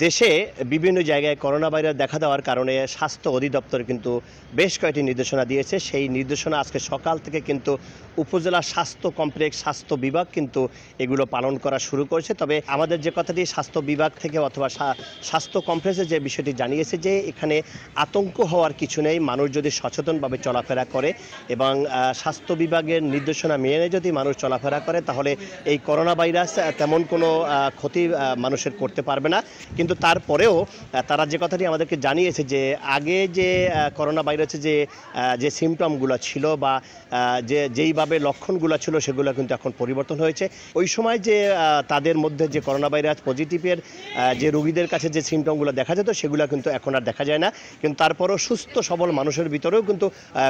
দেশে বিভিন্ন জায়গায় করোনা ভাইরাস দেখা দেওয়ার কারণে স্বাস্থ্য অধিদপ্তর কিন্তু বেশ কয়েকটি নির্দেশনা দিয়েছে। সেই নির্দেশনা আজকে সকাল থেকে কিন্তু উপজেলা স্বাস্থ্য কমপ্লেক্স স্বাস্থ্য বিভাগ কিন্তু এগুলো পালন করা শুরু করেছে। তবে আমাদের যে কথাটি স্বাস্থ্য বিভাগ থেকে অথবা স্বাস্থ্য কমপ্লেক্সে যে বিষয়টি জানিয়েছে যে এখানে আতঙ্ক হওয়ার কিছু নেই। মানুষ যদি সচেতনভাবে চলাফেরা করে এবং স্বাস্থ্য বিভাগের নির্দেশনা মেনে যদি মানুষ চলাফেরা করে তাহলে এই করোনা ভাইরাস তেমন কোনো ক্ষতি মানুষের করতে পারবে না। কিন্তু তারপরেও তারা যে কথাটি আমাদেরকে জানিয়েছে যে আগে যে করোনা ভাইরাসের যে সিমটমগুলো ছিল বা যেইভাবে লক্ষণগুলো ছিল সেগুলো কিন্তু এখন পরিবর্তন হয়েছে। ওই সময় যে তাদের মধ্যে যে করোনা ভাইরাস পজিটিভের যে রোগীদের কাছে যে সিমটমগুলো দেখা যেত সেগুলো কিন্তু এখন আর দেখা যায় না। কিন্তু তারপরও সুস্থ সবল মানুষের ভিতরেও কিন্তু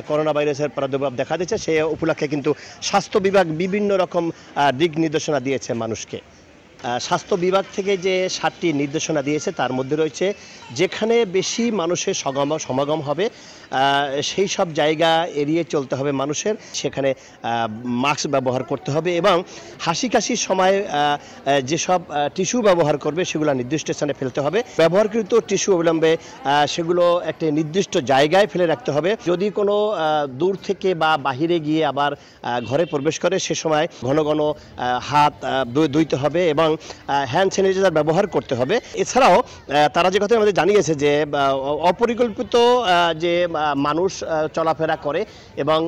করোনা ভাইরাসের প্রাদুর্ভাব দেখা দিচ্ছে। সে উপলক্ষে কিন্তু স্বাস্থ্য বিভাগ বিভিন্ন রকম দিক নির্দেশনা দিয়েছে মানুষকে। স্বাস্থ্য বিভাগ থেকে যে 7টি নির্দেশনা দিয়েছে তার মধ্যে রয়েছে যেখানে বেশি মানুষের সমাগম হবে সেই সব জায়গা এড়িয়ে চলতে হবে মানুষের, সেখানে মাস্ক ব্যবহার করতে হবে এবং হাসি কাশির সময় যেসব টিস্যু ব্যবহার করবে সেগুলো নির্দিষ্ট স্থানে ফেলতে হবে। ব্যবহারকৃত টিস্যু অবিলম্বে সেগুলো একটি নির্দিষ্ট জায়গায় ফেলে রাখতে হবে। যদি কোনো দূর থেকে বা বাহিরে গিয়ে আবার ঘরে প্রবেশ করে সে সময় ঘন ঘন হাত ধুইতে হবে এবং হ্যান্ড স্যানিটাইজার ব্যবহার করতে হবে। এছাড়াও তারা যে কথা আমাদের জানিয়েছে যে অপরিকল্পিত যে মানুষ চলাফেরা করে এবং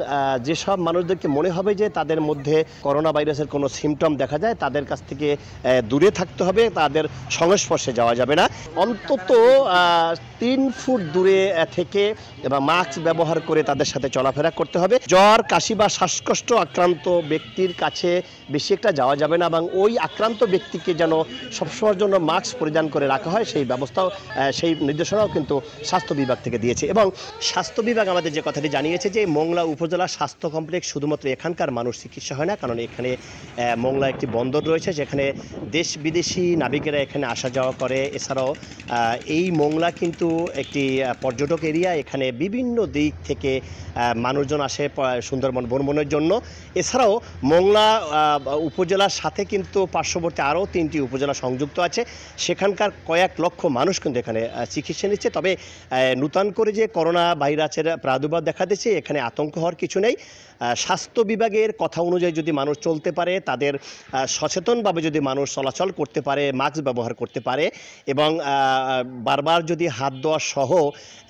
যেসব মানুষদেরকে মনে হবে যে তাদের মধ্যে করোনা ভাইরাসের কোনো সিমটম দেখা যায় তাদের কাছ থেকে দূরে থাকতে হবে, তাদের সংস্পর্শে যাওয়া যাবে না। অন্তত 3 ফুট দূরে থেকে এবং মাস্ক ব্যবহার করে তাদের সাথে চলাফেরা করতে হবে। জ্বর, কাশি বা শ্বাসকষ্ট আক্রান্ত ব্যক্তির কাছে বেশি একটা যাওয়া যাবে না এবং ওই আক্রান্ত ব্যক্তিকে যেন সবসময়ের জন্য মাস্ক পরিধান করে রাখা হয় সেই ব্যবস্থাও সেই নির্দেশনাও কিন্তু স্বাস্থ্য বিভাগ থেকে দিয়েছে। এবং স্বাস্থ্য বিভাগ আমাদের যে কথাটি জানিয়েছে যে মোংলা উপজেলা স্বাস্থ্য কমপ্লেক্স শুধুমাত্র এখানকার মানুষ চিকিৎসা হয় না, কারণ এখানে মোংলা একটি বন্দর রয়েছে যেখানে দেশ বিদেশি নাবিকেরা এখানে আসা যাওয়া করে। এছাড়াও এই মোংলা কিন্তু একটি পর্যটক এরিয়া, এখানে বিভিন্ন দিক থেকে মানুষজন আসে সুন্দরবন ভ্রমণের জন্য। এছাড়াও মোংলা উপজেলার সাথে কিন্তু পার্শ্ববর্তী আরও 3টি উপজেলা সংযুক্ত আছে, সেখানকার কয়েক লক্ষ মানুষ কিন্তু এখানে চিকিৎসা নিচ্ছে। তবে নূতন করে যে করোনা ভাইরাসের প্রাদুর্ভাব দেখা দিচ্ছে এখানে আতঙ্ক হওয়ার কিছু নেই। স্বাস্থ্য বিভাগের কথা অনুযায়ী যদি মানুষ চলতে পারে, তাদের সচেতনভাবে যদি মানুষ চলাচল করতে পারে, মাস্ক ব্যবহার করতে পারে এবং বারবার যদি হাত ধোয়া সহ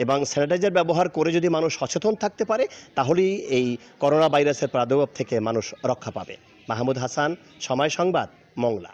এবং স্যানিটাইজার ব্যবহার করে যদি মানুষ সচেতন থাকতে পারে তাহলেই এই করোনা ভাইরাসের প্রাদুর্ভাব থেকে মানুষ রক্ষা পাবে। মাহমুদ হাসান, সময় সংবাদ, মোংলা।